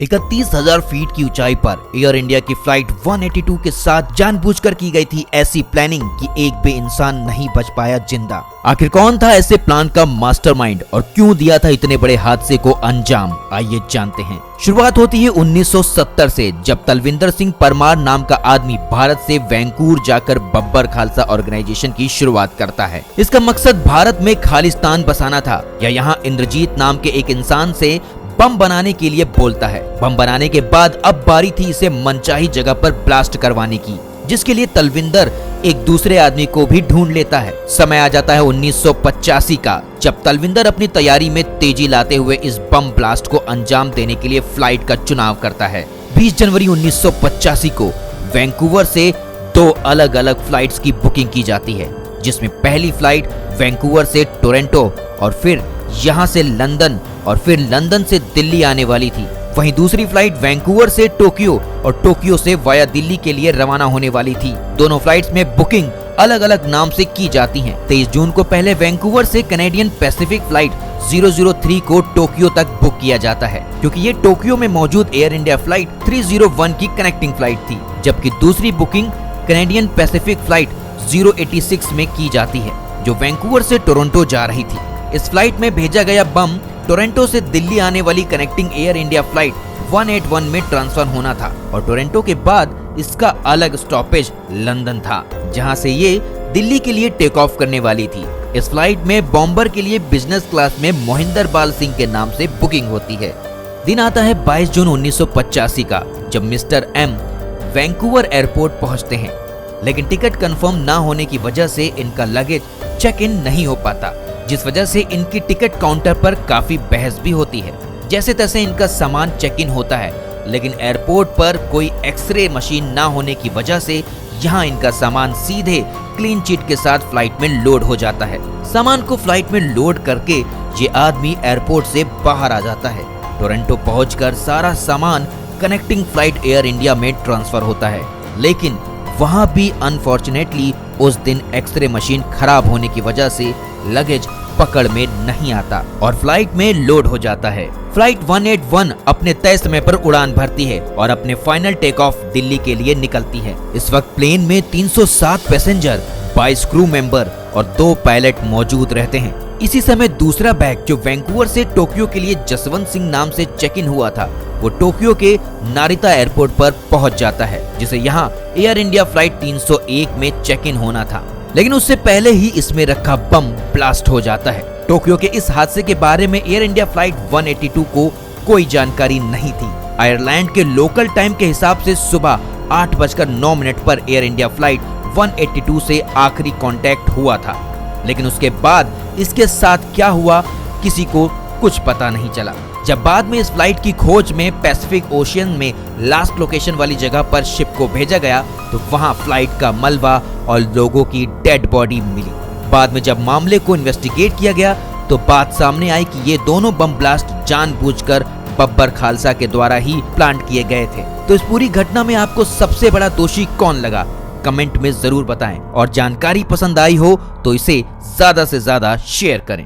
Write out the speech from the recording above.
31,000 feet की ऊंचाई पर एयर इंडिया की फ्लाइट 182 के साथ जानबूझकर की गई थी ऐसी प्लानिंग कि एक भी इंसान नहीं बच पाया जिंदा। आखिर कौन था ऐसे प्लान का मास्टरमाइंड और क्यों दिया था इतने बड़े हादसे को अंजाम, आइए जानते हैं। शुरुआत होती है 1970 से, जब तलविंदर सिंह परमार नाम का आदमी भारत से वैंकूवर जाकर बब्बर खालसा ऑर्गेनाइजेशन की शुरुआत करता है। इसका मकसद भारत में खालिस्तान बसाना था। या यहाँ इंद्रजीत नाम के एक इंसान से बम बनाने के लिए बोलता है। बम बनाने के बाद अब बारी थी इसे मनचाही जगह पर ब्लास्ट करवाने की, जिसके लिए तलविंदर एक दूसरे आदमी को भी ढूंढ लेता है। समय आ जाता है 1985 का, जब तलविंदर अपनी तैयारी में तेजी लाते हुए इस बम ब्लास्ट को अंजाम देने के लिए फ्लाइट का चुनाव करता है। 20 जनवरी 1985 को वैंकूवर से 2 अलग अलग फ्लाइट्स की बुकिंग की जाती है, जिसमें पहली फ्लाइट वैंकूवर से टोरंटो और फिर यहाँ से लंदन और फिर लंदन से दिल्ली आने वाली थी। वहीं दूसरी फ्लाइट वैंकूवर से टोक्यो और टोक्यो से वाया दिल्ली के लिए रवाना होने वाली थी। दोनों फ्लाइट्स में बुकिंग अलग अलग नाम से की जाती हैं। 23 जून को पहले वैंकूवर से कैनेडियन पैसिफिक फ्लाइट 003 को टोक्यो तक बुक किया जाता है, क्योंकि ये टोक्यो में मौजूद एयर इंडिया फ्लाइट 301 की कनेक्टिंग फ्लाइट थी। जबकि दूसरी बुकिंग कैनेडियन पैसिफिक फ्लाइट 086 में की जाती है, जो वैंकूवर से टोरंटो जा रही थी। इस फ्लाइट में भेजा गया बम टोरंटो से दिल्ली आने वाली कनेक्टिंग एयर इंडिया फ्लाइट 181 में ट्रांसफर होना था और टोरंटो के बाद इसका अलग स्टॉपेज लंदन था, जहां से ये दिल्ली के लिए टेक ऑफ करने वाली थी। इस फ्लाइट में बॉम्बर के लिए बिजनेस क्लास में मोहिंदर बाल सिंह के नाम से बुकिंग होती है। दिन आता है 22 जून 1985 का, जब मिस्टर एम वैंकूवर एयरपोर्ट पहुंचते हैं, लेकिन टिकट कंफर्म ना होने की वजह से इनका लगेज चेक इन नहीं हो पाता, जिस वजह से इनकी टिकट काउंटर पर काफी बहस भी होती है। जैसे तैसे इनका सामान चेक इन होता है, लेकिन एयरपोर्ट पर कोई एक्सरे मशीन ना होने की वजह से यहाँ इनका सामान सीधे क्लीन चिट के साथ फ्लाइट में लोड हो जाता है। सामान को फ्लाइट में लोड करके ये आदमी एयरपोर्ट से बाहर आ जाता है। टोरंटो पहुंचकर सारा सामान कनेक्टिंग फ्लाइट एयर इंडिया में ट्रांसफर होता है, लेकिन वहां भी अनफॉर्चुनेटली उस दिन एक्सरे मशीन खराब होने की वजह से लगेज पकड़ में नहीं आता और फ्लाइट में लोड हो जाता है। फ्लाइट 181 अपने तय समय पर उड़ान भरती है और अपने फाइनल टेक ऑफ दिल्ली के लिए निकलती है। इस वक्त प्लेन में 307 पैसेंजर, 22 क्रू मेंबर और 2 पायलट मौजूद रहते हैं। इसी समय दूसरा बैग जो वैंकूवर से टोक्यो के लिए जसवंत सिंह नाम से चेक इन हुआ था, वो टोक्यो के नारिता एयरपोर्ट पर पहुंच जाता है, जिसे यहाँ एयर इंडिया फ्लाइट 301 में चेक इन होना था। लेकिन उससे पहले ही इसमें रखा बम ब्लास्ट हो जाता है। टोक्यो के इस हादसे के बारे में एयर इंडिया फ्लाइट 182 को कोई जानकारी नहीं थी। आयरलैंड के लोकल टाइम के हिसाब से सुबह 8:09 पर एयर इंडिया फ्लाइट 182 से आखिरी कांटेक्ट हुआ था, लेकिन उसके बाद इसके साथ क्या हुआ किसी को कुछ पता नहीं चला। जब बाद में इस फ्लाइट की खोज में पैसिफिक ओशियन में लास्ट लोकेशन वाली जगह पर शिप को भेजा गया, तो वहां फ्लाइट का मलबा और लोगों की डेड बॉडी मिली। बाद में जब मामले को इन्वेस्टिगेट किया गया, तो बात सामने आई कि ये दोनों बम ब्लास्ट जानबूझकर बब्बर खालसा के द्वारा ही प्लान किए गए थे। तो इस पूरी घटना में आपको सबसे बड़ा दोषी कौन लगा, कमेंट में जरूर बताएं। और जानकारी पसंद आई हो तो इसे ज्यादा से ज्यादा शेयर करें।